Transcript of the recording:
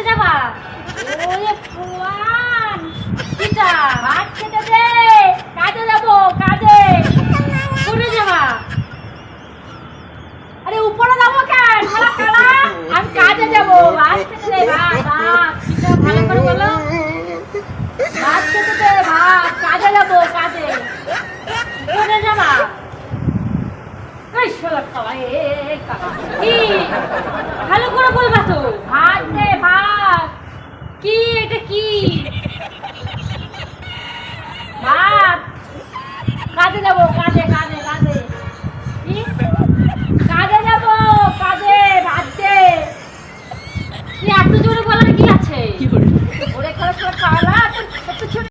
যাবা? ওরে ভগবান, কিটা? ভাত খেতে দে, কাজে যাবো, কাজে। কোথায় যাবা? আরে উপরে যাবো কেন? খালা খালা, আমি কাজে যাবো, ভাত খেতে দে, ভাত ভাত। কিটা ভালো করে বলো? ভাত খেতে দে, ভাত, কাজে যাবো, কাজে। কোথায় যাবা? এই শালা খালা, কালা। কি? ভালো করে বলবা তো। ভাত দে, ভাত। কি এটা কি? ভাত। কাজে যাবো, কাজে কাজে কাজে। কি? কাজে যাবো, কাজে, ভাত দে। তুই এত জোরে বলার কি আছে? ওরে খালা খালা, তোর ছোট ছোট